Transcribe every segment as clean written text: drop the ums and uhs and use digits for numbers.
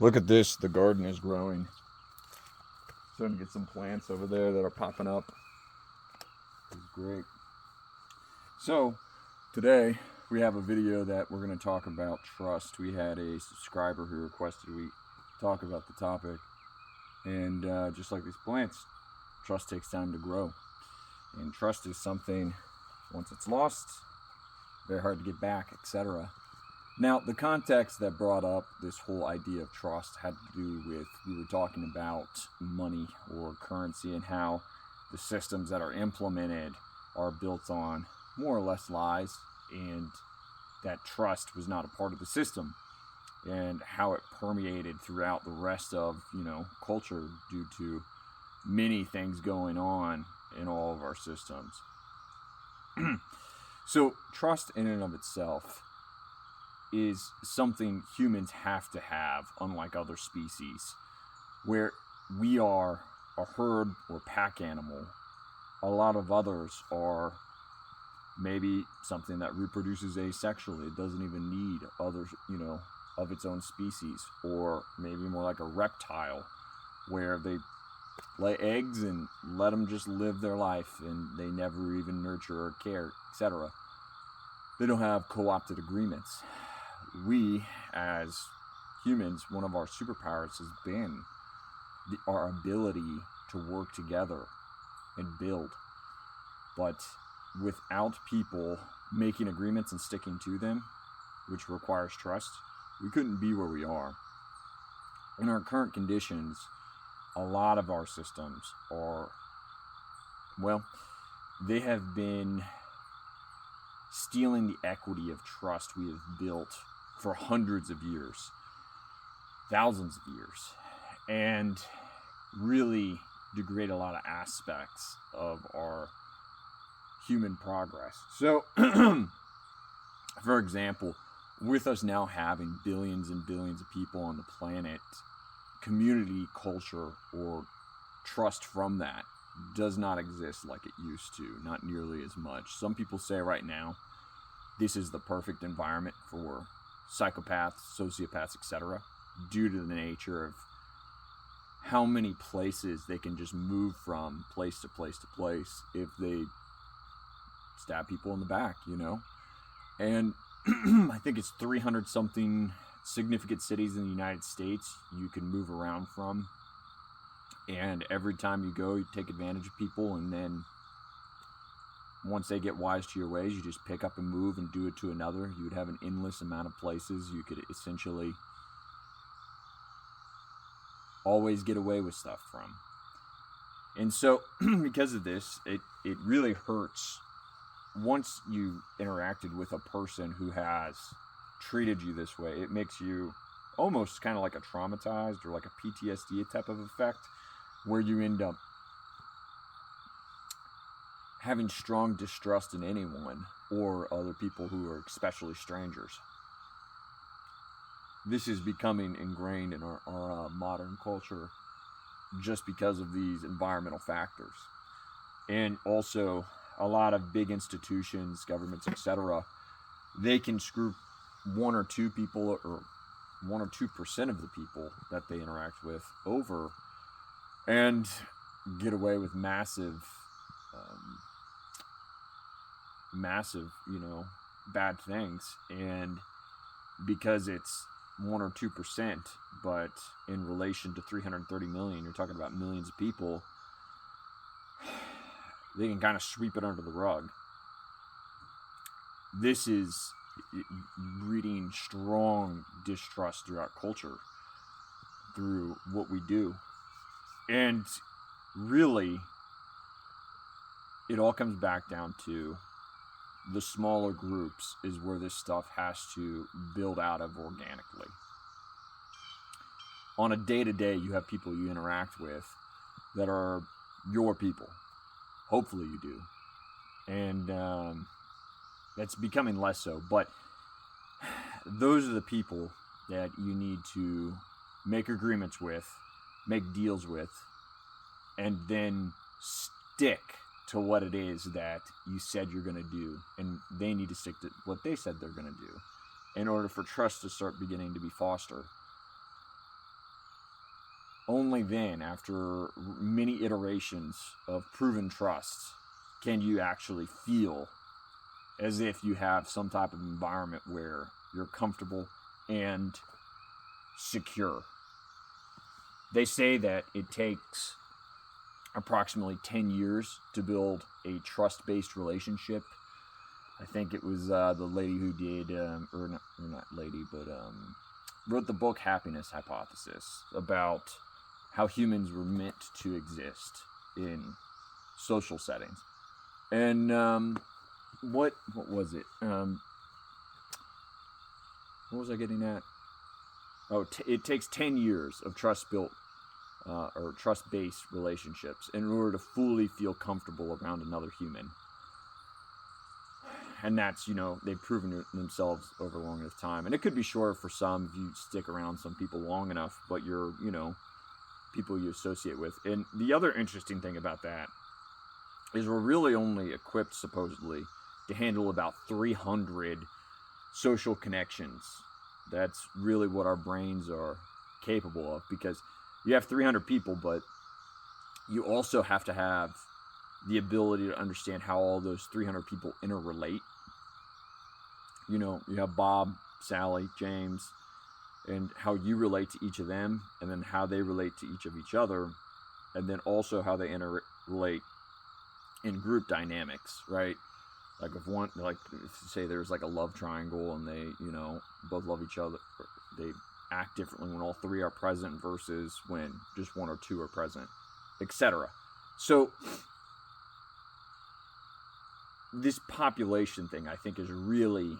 Look at this, the garden is growing. Starting to get some plants over there that are popping up. It's great. So, today we have a video that we're going to talk about trust. We had a subscriber who requested we talk about the topic. And just like these plants, trust takes time to grow. And trust is something, once it's lost, very hard to get back, etc. Now, the context that brought up this whole idea of trust had to do with, we were talking about money or currency and how the systems that are implemented are built on more or less lies, and that trust was not a part of the system, and how it permeated throughout the rest of, culture due to many things going on in all of our systems. So, trust in and of itself is something humans have to have, unlike other species, where we are a herd or pack animal. A lot of others are maybe something that reproduces asexually. It doesn't even need others, of its own species, or maybe more like a reptile, where they lay eggs and let them just live their life and they never even nurture or care, etc. They don't have co-opted agreements. We, as humans, one of our superpowers has been our ability to work together and build. But without people making agreements and sticking to them, which requires trust, we couldn't be where we are. In our current conditions, a lot of our systems are, they have been stealing the equity of trust we have built for hundreds of years, thousands of years, and really degrade a lot of aspects of our human progress. So, for example, with us now having billions and billions of people on the planet, community culture or trust from that does not exist like it used to, not nearly as much. Some people say right now this is the perfect environment for psychopaths, sociopaths, etc., due to the nature of how many places they can just move from place to place to place if they stab people in the back, And I think it's 300 something significant cities in the United States you can move around from. And every time you go, you take advantage of people, and then once they get wise to your ways, you just pick up and move and do it to another. You would have an endless amount of places you could essentially always get away with stuff from. And so, because of this, it really hurts once you interacted with a person who has treated you this way. It makes you almost kind of like a traumatized or like a PTSD type of effect, where you end up having strong distrust in anyone or other people who are especially strangers. This is becoming ingrained in our modern culture just because of these environmental factors. And also, a lot of big institutions, governments, etc., they can screw one or two people or 1 or 2% of the people that they interact with over and get away with massive, bad things. And because it's 1 or 2%, but in relation to 330 million, you're talking about millions of people, they can kind of sweep it under the rug. This is breeding strong distrust throughout culture through what we do. And really, it all comes back down to the smaller groups is where this stuff has to build out of organically. On a day-to-day, you have people you interact with that are your people. Hopefully you do. And that's becoming less so. But those are the people that you need to make agreements with, make deals with, and then stick to what it is that you said you're going to do. And they need to stick to what they said they're going to do in order for trust to start beginning to be fostered. only then, after many iterations of proven trust, can you actually feel as if you have some type of environment where you're comfortable and secure. They say that it takes approximately 10 years to build a trust-based relationship. I think it was the lady who did, or not lady, but wrote the book Happiness Hypothesis about how humans were meant to exist in social settings. And what was it? What was I getting at? Oh, it takes 10 years of trust-built or trust-based relationships in order to fully feel comfortable around another human. And that's, they've proven it themselves over long enough time. And it could be shorter for some if you stick around some people long enough, but you're, people you associate with. And the other interesting thing about that is we're really only equipped, supposedly, to handle about 300 social connections. That's really what our brains are capable of, because you have 300 people, but you also have to have the ability to understand how all those 300 people interrelate. You have Bob, Sally, James, and how you relate to each of them, and then how they relate to each of each other, and then also how they interrelate in group dynamics, right? Like if say there's like a love triangle and they, both love each other, they act differently when all three are present versus when just one or two are present, etc. So this population thing, I think, is really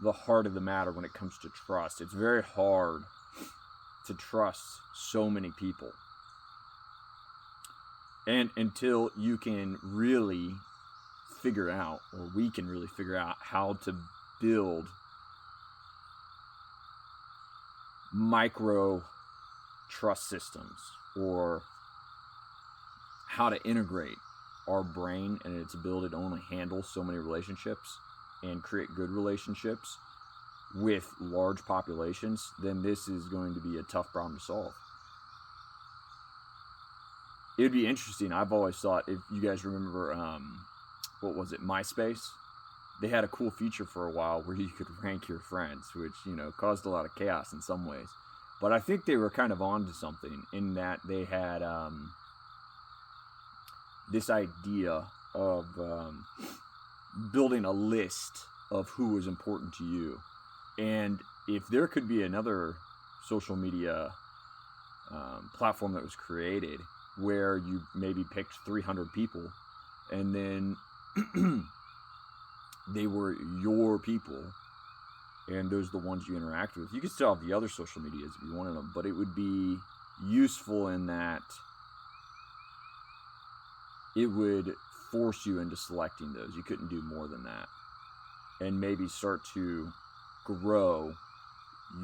the heart of the matter when it comes to trust. It's very hard to trust so many people. And until you can really figure out, or we can really figure out how to build micro trust systems, or how to integrate our brain and its ability to only handle so many relationships and create good relationships with large populations, then this is going to be a tough problem to solve. It would be interesting. I've always thought, if you guys remember, what was it, MySpace? They had a cool feature for a while where you could rank your friends, which, caused a lot of chaos in some ways. But I think they were kind of onto something in that they had this idea of building a list of who was important to you. And if there could be another social media platform that was created where you maybe picked 300 people, and then they were your people, and those are the ones you interact with. You could still have the other social medias if you wanted them, but it would be useful in that it would force you into selecting those. You couldn't do more than that. And maybe start to grow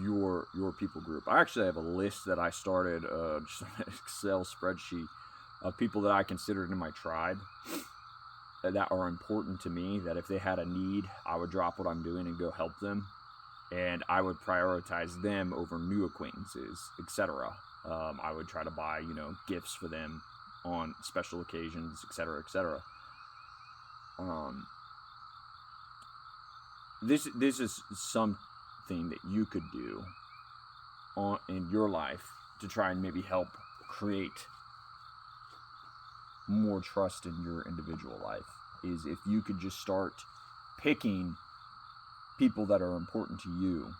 your people group. I actually have a list that I started, just an Excel spreadsheet of people that I considered in my tribe that are important to me, that if they had a need, I would drop what I'm doing and go help them. And I would prioritize them over new acquaintances, etc. I would try to buy, gifts for them on special occasions, etc., etc. This is something that you could do in your life to try and maybe help create more trust in your individual life, is if you could just start picking people that are important to you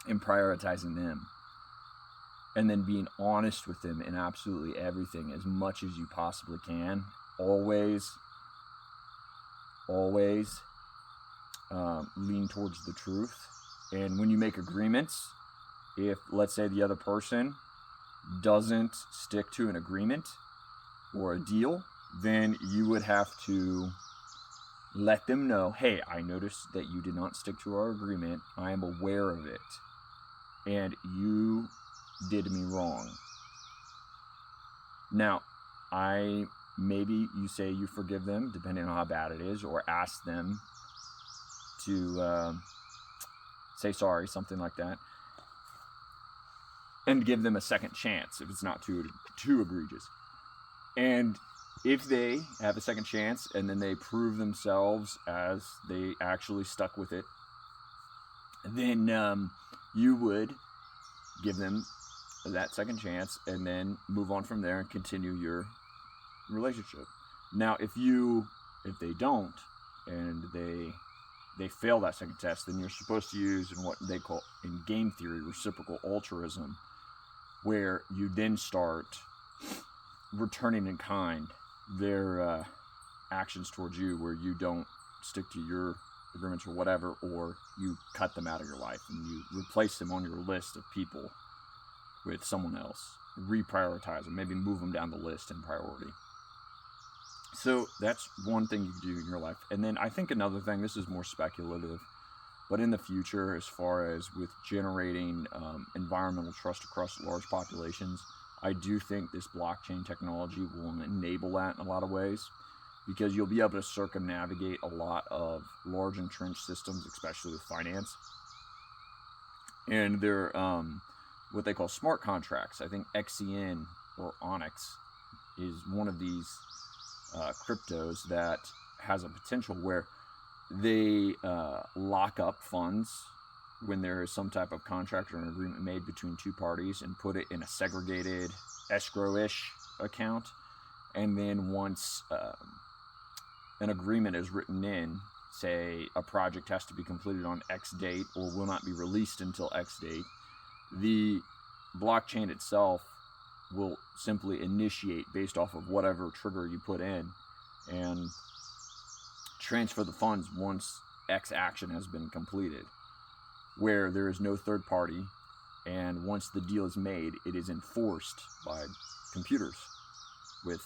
and prioritizing them, and then being honest with them in absolutely everything as much as you possibly can. Always lean towards the truth. And when you make agreements, if, let's say, the other person doesn't stick to an agreement or a deal, then you would have to let them know, hey, I noticed that you did not stick to our agreement. I am aware of it, and you did me wrong. Now, maybe you say you forgive them, depending on how bad it is, or ask them to say sorry, something like that. and give them a second chance if it's not too egregious. And if they have a second chance and then they prove themselves as they actually stuck with it, then you would give them that second chance and then move on from there and continue your relationship. Now, if they don't and they fail that second test, then you're supposed to use in what they call in game theory reciprocal altruism, where you then start returning in kind their actions towards you, where you don't stick to your agreements or whatever, or you cut them out of your life and you replace them on your list of people with someone else, reprioritize them, maybe move them down the list in priority. So that's one thing you can do in your life. And then I think another thing, this is more speculative, but in the future, as far as with generating environmental trust across large populations, I do think this blockchain technology will enable that in a lot of ways, because you'll be able to circumnavigate a lot of large entrenched systems, especially with finance. And they're what they call smart contracts. I think XCN or Onyx is one of these cryptos that has a potential where they lock up funds when there is some type of contract or an agreement made between two parties and put it in a segregated escrow-ish account. And then once an agreement is written in, say a project has to be completed on X date or will not be released until X date, the blockchain itself will simply initiate based off of whatever trigger you put in and transfer the funds once X action has been completed, where there is no third party, and once the deal is made, it is enforced by computers with,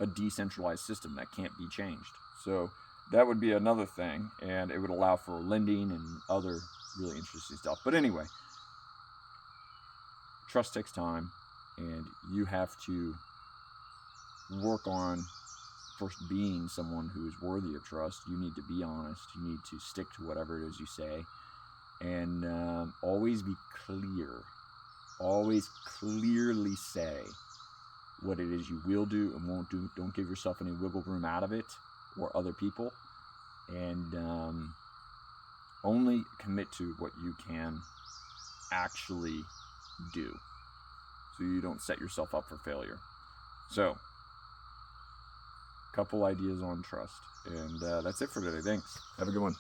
a decentralized system that can't be changed. So that would be another thing, and it would allow for lending and other really interesting stuff. But anyway, trust takes time, and you have to work on first being someone who is worthy of trust. You need to be honest. You need to stick to whatever it is you say, and always be clear. Always clearly say what it is you will do and won't do. Don't give yourself any wiggle room out of it or other people, and only commit to what you can actually do, so you don't set yourself up for failure. So, couple ideas on trust, and that's it for today. Thanks. Have a good one.